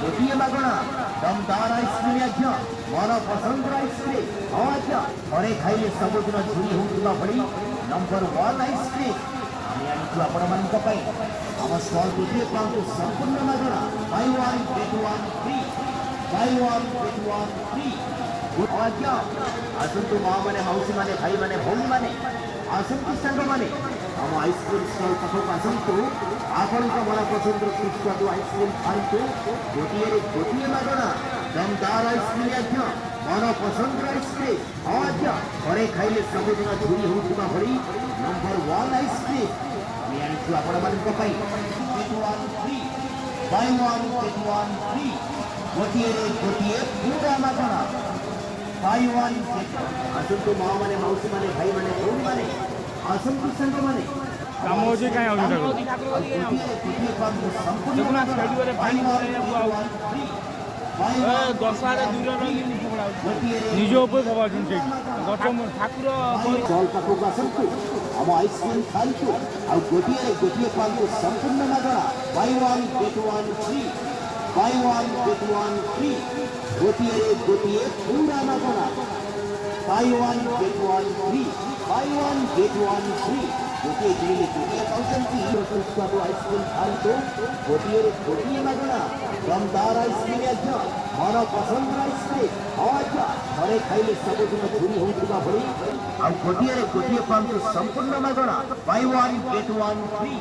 गोटे मगणा दमदार आइसक्रीम आज्ञा मन पसंद आइसक्रीम हाँ आज्ञा थे खाइले सबुदिन झुरी होता भली नंबर 1 आइसक्रीम आम आनीचु आपण मानी आम स्टल गोटे पाँच संपूर्ण मगणा buy one get one free buy one get one free आज्ञा आसतु माँ मैंने मौसी मैंने भाई मैंने भौणी मैंने आसतु सांग मैंने आम आइसक्रीम स्टल पाखक आसतु आपण मन पसंद सुस्वादु आइसक्रीम खातु गोटे मगणा दमदार आइसक्रीम आज्ञा मन पसंद आइसक्रीम हाँ आज्ञा थे खाइले सबुदिन झुरी होता भली नंबर 1 आइसक्रीम आम आनीचु आपण मानक gate one free buy one get one free गोटे पूरा मगणा बाय वन गेट आसतु माँ मैंने मौसी मैंने भाई मैंने भौणी मैंने आसतु सांग मैंने काम हो कहीं दस आड़े दूर निज उपर गच ठाकुर स्टल पाखक आसतु आम आइसक्रीम खातु आ गोटे पाँच संपूर्ण मगणा buy one get one free buy one get one free गोटे पूरा मगणा buy one get one free buy one get one free गोटे किणिले गोटे पाउछंती सुस्वादु आइसक्रीम खातु गोटे मगणा दमदार आइसक्रीम आज्ञा मन पसंद आइसक्रीम हाँ आज्ञा थे खाइले सबुदिन झुरी होता भली आ गोटे पाँच संपूर्ण मगणा buy one get one free